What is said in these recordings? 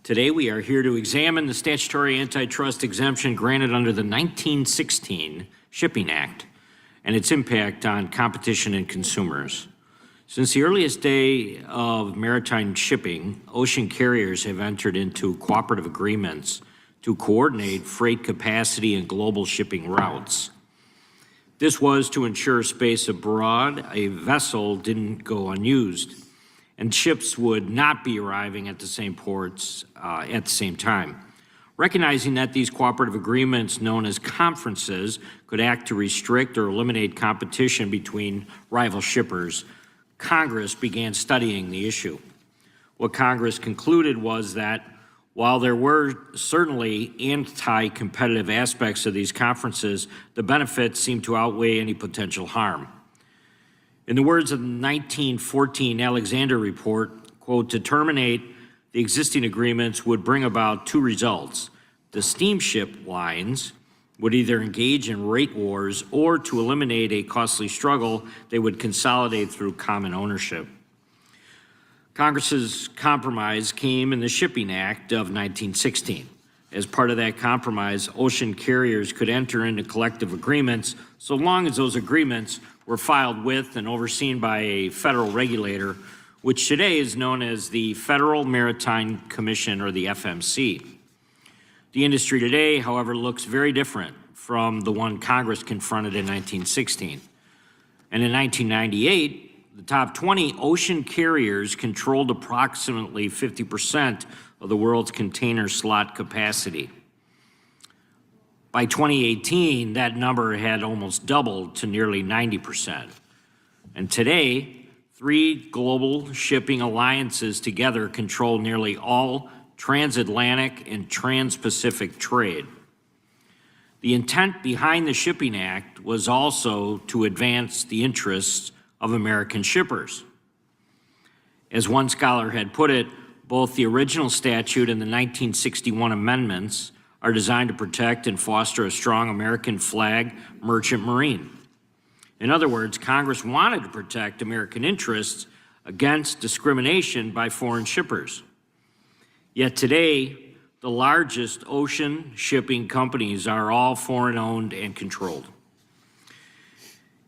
Today we are here to examine the statutory antitrust exemption granted under the 1916 Shipping Act and its impact on competition and consumers. Since the earliest day of maritime shipping, ocean carriers have entered into cooperative agreements to coordinate freight capacity and global shipping routes. This was to ensure space abroad, a vessel didn't go unused, and ships would not be arriving at the same ports at the same time. Recognizing that these cooperative agreements, known as conferences, could act to restrict or eliminate competition between rival shippers, Congress began studying the issue. What Congress concluded was that while there were certainly anti-competitive aspects of these conferences, the benefits seemed to outweigh any potential harm. In the words of the 1914 Alexander Report, quote, to terminate the existing agreements would bring about two results. The steamship lines would either engage in rate wars or, to eliminate a costly struggle, they would consolidate through common ownership. Congress's compromise came in the Shipping Act of 1916. As part of that compromise, ocean carriers could enter into collective agreements so long as those agreements were filed with and overseen by a federal regulator, which today is known as the Federal Maritime Commission, or the FMC. The industry today, however, looks very different from the one Congress confronted in 1916. And in 1998, the top 20 ocean carriers controlled approximately 50% of the world's container slot capacity. By 2018, that number had almost doubled to nearly 90%. And today, 3 global shipping alliances together control nearly all transatlantic and trans-Pacific trade. The intent behind the Shipping Act was also to advance the interests of American shippers. As one scholar had put it, both the original statute and the 1961 amendments are designed to protect and foster a strong American flag merchant marine. In other words, Congress wanted to protect American interests against discrimination by foreign shippers. Yet today, the largest ocean shipping companies are all foreign-owned and controlled.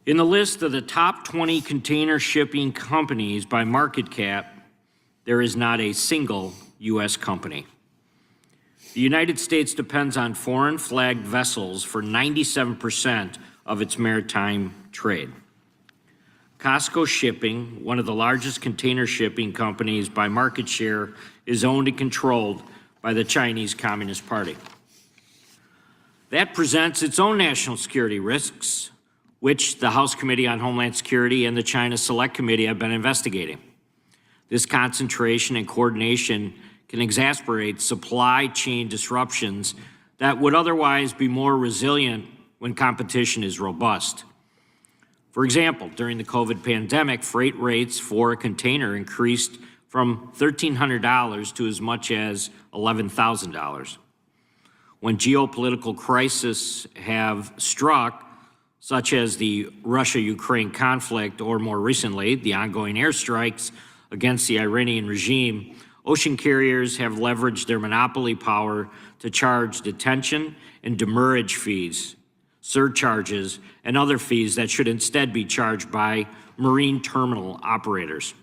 In the list of the top 20 container shipping companies by market cap, there is not a single U.S. company. The United States depends on foreign flagged vessels for 97% of its maritime trade. COSCO Shipping, one of the largest container shipping companies by market share, is owned and controlled by the Chinese Communist Party. That presents its own national security risks, which the House Committee on Homeland Security and the China Select Committee have been investigating. This concentration and coordination can exacerbate supply chain disruptions that would otherwise be more resilient when competition is robust. For example, during the COVID pandemic, freight rates for a container increased from $1,300 to as much as $11,000. When geopolitical crises have struck, such as the Russia-Ukraine conflict, or more recently, the ongoing airstrikes against the Iranian regime, ocean carriers have leveraged their monopoly power to charge detention and demurrage fees, surcharges, and other fees that should instead be charged by marine terminal operators.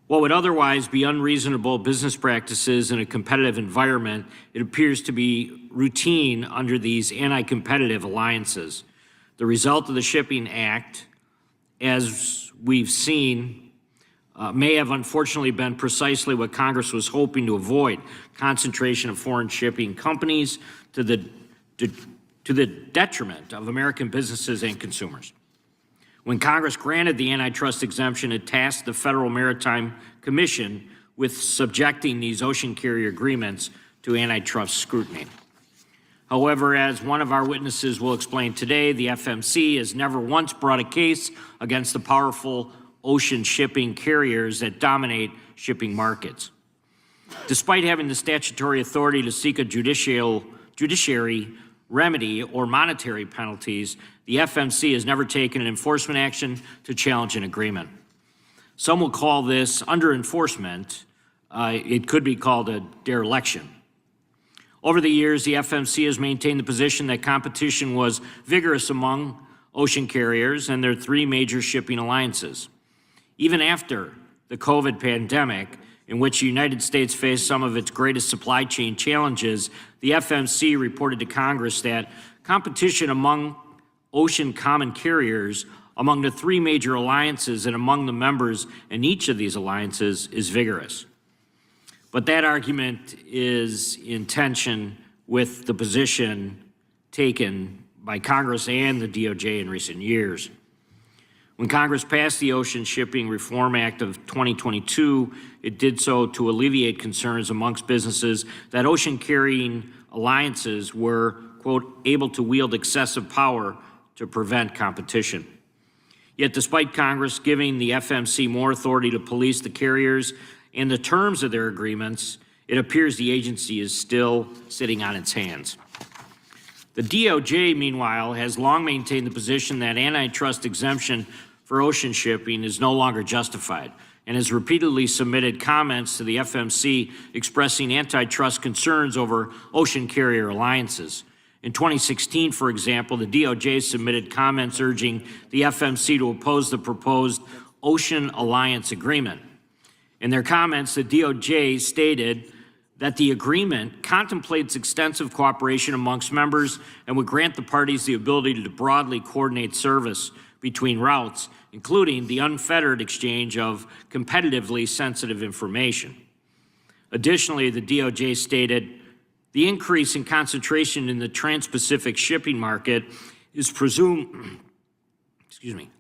What would otherwise be unreasonable business practices in a competitive environment, it appears to be routine under these anti-competitive alliances. The result of the Shipping Act, as we've seen, may have unfortunately been precisely what Congress was hoping to avoid: concentration of foreign shipping companies to the detriment of American businesses and consumers. When Congress granted the antitrust exemption, it tasked the Federal Maritime Commission with subjecting these ocean carrier agreements to antitrust scrutiny. However, as one of our witnesses will explain today, the FMC has never once brought a case against the powerful ocean shipping carriers that dominate shipping markets. Despite having the statutory authority to seek a judiciary remedy or monetary penalties, the FMC has never taken an enforcement action to challenge an agreement. Some will call this under-enforcement, it could be called a dereliction. Over the years, the FMC has maintained the position that competition was vigorous among ocean carriers and their three major shipping alliances. Even after the COVID pandemic, in which the United States faced some of its greatest supply chain challenges, the FMC reported to Congress that competition among ocean common carriers among the three major alliances and among the members in each of these alliances is vigorous. But that argument is in tension with the position taken by Congress and the DOJ in recent years. When Congress passed the Ocean Shipping Reform Act of 2022, it did so to alleviate concerns amongst businesses that ocean carrying alliances were, quote, able to wield excessive power to prevent competition. Yet despite Congress giving the FMC more authority to police the carriers and the terms of their agreements, it appears the agency is still sitting on its hands. The DOJ, meanwhile, has long maintained the position that antitrust exemption for ocean shipping is no longer justified and has repeatedly submitted comments to the FMC expressing antitrust concerns over ocean carrier alliances. In 2016, for example, the DOJ submitted comments urging the FMC to oppose the proposed Ocean Alliance Agreement. In their comments, the DOJ stated that the agreement contemplates extensive cooperation amongst members and would grant the parties the ability to broadly coordinate service between routes, including the unfettered exchange of competitively sensitive information. Additionally, the DOJ stated, the increase in concentration in the trans-Pacific shipping market is presumed,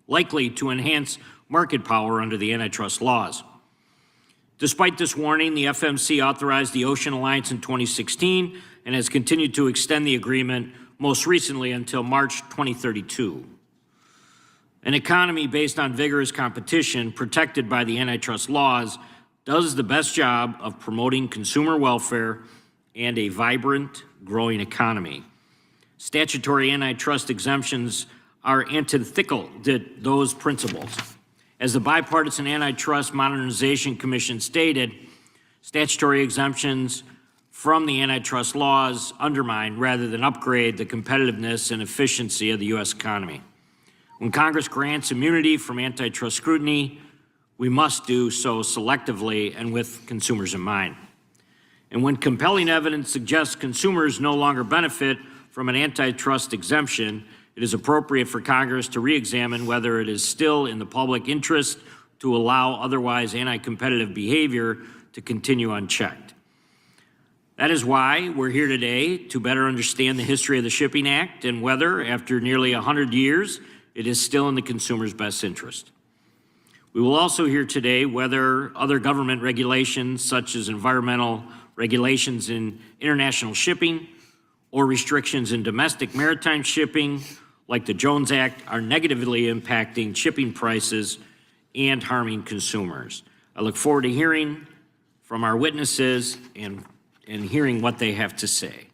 likely to enhance market power under the antitrust laws. Despite this warning, the FMC authorized the Ocean Alliance in 2016 and has continued to extend the agreement most recently until March 2032. An economy based on vigorous competition protected by the antitrust laws does the best job of promoting consumer welfare and a vibrant, growing economy. Statutory antitrust exemptions are antithetical to those principles. As the Bipartisan Antitrust Modernization Commission stated, statutory exemptions from the antitrust laws undermine rather than upgrade the competitiveness and efficiency of the U.S. economy. When Congress grants immunity from antitrust scrutiny, we must do so selectively and with consumers in mind. And when compelling evidence suggests consumers no longer benefit from an antitrust exemption, it is appropriate for Congress to re-examine whether it is still in the public interest to allow otherwise anti-competitive behavior to continue unchecked. That is why we're here today, to better understand the history of the Shipping Act and whether, after nearly 100 years, it is still in the consumer's best interest. We will also hear today whether other government regulations, such as environmental regulations in international shipping or restrictions in domestic maritime shipping, like the Jones Act, are negatively impacting shipping prices and harming consumers. I look forward to hearing from our witnesses and hearing what they have to say.